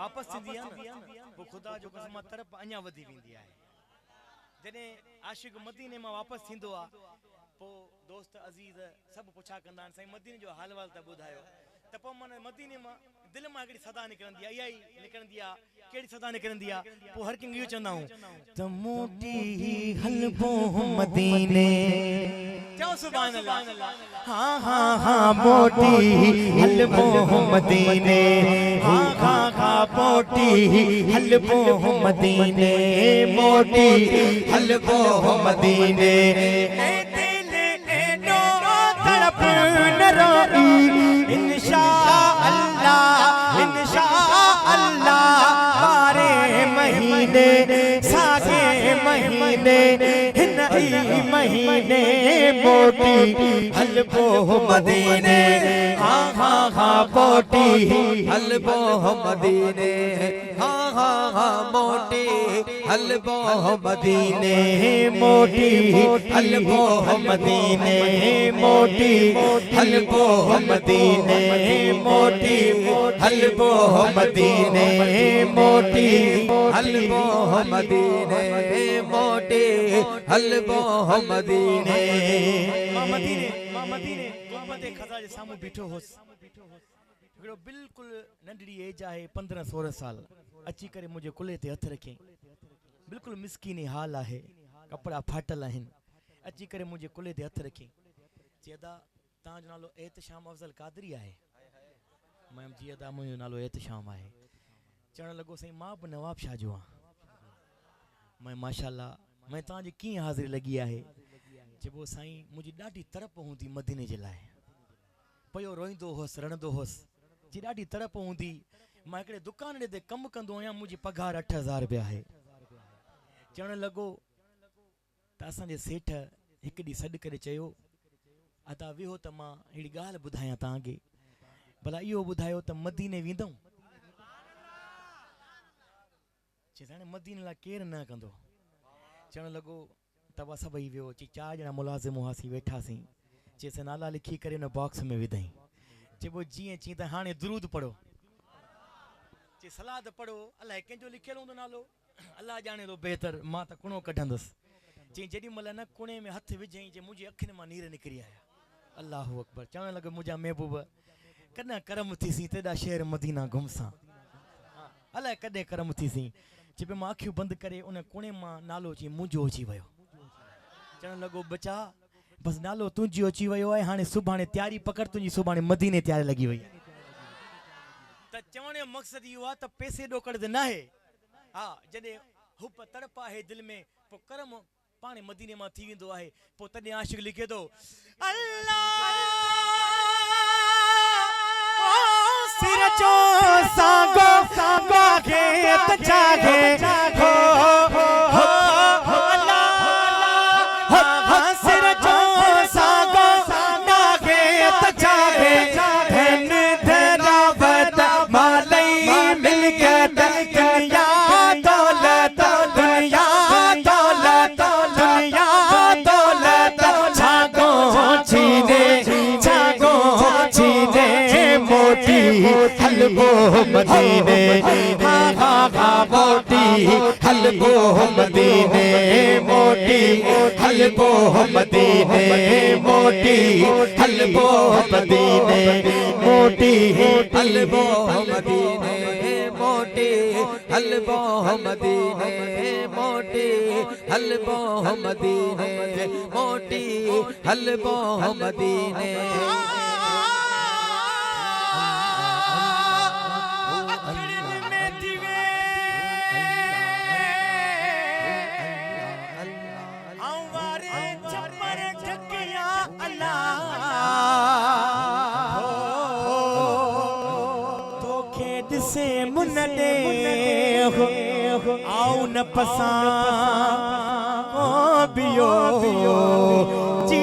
वापस थींदी आहे न पोइ ख़ुदा जो कसम तरफ़ अञा वधी वेंदी आहे जॾहिं आशिक़ मदीने मां वापस थींदो आहे पोइ दोस्त अज़ीज़ सभु पुछा कंदा आहिनि साईं मदीने जो हाल वाल त ॿुधायो त पोइ माना मदीने मां दिलि मां हिकिड़ी सदा निकिरंदी आहे इहा ई निकिरंदी आहे कहिड़ी सदा निकिरंदी आहे पोइ हर कंहिं इहो चवंदा आहियूं त मोटी हलबो मदीने चओ सुभान अल्लाह हाँ हाँ हाँ मोटी हलबो मदीने हाँ हाँ हाँ मोटी हलबो मदीने मोटी हलबो मदीने इंशा अल्लाह बारे महीने सागे महीने हिन ई महीने मोटी हलबो मदीने हाँ हाँ हाँ मोटी हलबो मदीने हाँ हाँ हाँ मोटी हलबो मदीने मोटी हलबो मदीने मोटी हलबो मदीने मोटी हलबो मदीने मोटी हलबो मदीने मोटी हलबो मदीने मदीने गुंबद खज़ा जे साम्हूं बीठो होसि हिकिड़ो बिल्कुलु नंढड़ी एज आहे 15-16 साल अची करे मुंहिंजे कुल्हे ते हथ रखियईं बिल्कुलु मिसकीनी हाल आहे कपिड़ा फाटल आहिनि अची करे मुंहिंजे कुल्हे ते हथ रखियईं चई अदा तव्हांजो नालो एहतशाम अफ़ज़ल क़ादरी आहे मैम जी अदा मुंहिंजो नालो एहतशाम आहे चवणु लॻो साईं मां बि नवाब शाह जो आहियां मैं माशाल्लाह मैं तव्हांजी कीअं हाज़िरी लॻी आहे चइबो साईं मुंहिंजी ॾाढी तड़प हूंदी मदीने जे लाइ पियो रोईंदो हुउसि रड़ंदो हुउसि जी ॾाढी तड़प हूंदी मां हिकिड़े दुकान ते कमु कंदो आहियां मुंहिंजी पघार 8,000 रुपया आहे चवणु लॻो त असांजे सेठ हिकु ॾींहुं सॾु करे चयो अदा विहो त मां अहिड़ी ॻाल्हि ॿुधायां तव्हांखे भला इहो ॿुधायो त मदीने वेंदऊं चई हाणे मदीने लाइ केरु न कंदो चवणु लॻो तव्हां सभई वियो चई 4 ॼणा मुलाज़िम हुआसीं वेठासीं चइसि नाला लिखी करे हुन बॉक्स में विधई चइबो जीअं चई त हाणे दुरूद पढ़ो चई सलाद पढ़ो अलाए कंहिंजो लिखियलु हूंदो नालो अलाह ॼाणे थो बहितर मां त कुणो कढंदुसि चई जेॾी महिल न कुणे में हथु विझई जे मुंहिंजी अखियुनि मां नीर निकिरी आया अल्लाहु अकबर चवणु लॻो मुंहिंजा महबूब कॾहिं करम थीसीं तेॾा शहर मदीना घुमसां अलाए कॾहिं करम थीसीं चई पियो मां अखियूं बंदि करे उन कुणे मां नालो चई मुंहिंजो अची वियो चवणु लॻो बचा बसि नालो तुंहिंजो अची वियो आहे हाणे सुभाणे तयारी पकड़ तुंहिंजी सुभाणे मदीने तयारी लॻी वई त चवण जो मक़सदु इहो आहे त पैसे ॾोकड़ त न आहे हा जॾहिं हुब तड़प आहे दिलि में पोइ करम पाणे मदीने मां थी वेंदो आहे पोइ तॾहिं आशिक़ लिखे थो सिर जो सांगो सांगो खेत जागे हो हो अल्लाह सिर जो सांगो सांगो खेत जागे धन धरावत मालई मिलकत दुनिया दौलत दुनिया दौलत दुनिया दौलत जागो छीने मोटी हलबो मदीने हाँ हाँ हाँ मोटी हलबो मदीने मोटी हलबो मदीने मोटी हलबो मदीने मोटी हलबो मदीने मोटी हलबो मदीने मोटी हलबो मदीने मोटी हलबो मदीने से मुन दे आओ न पसां ओ बियो जी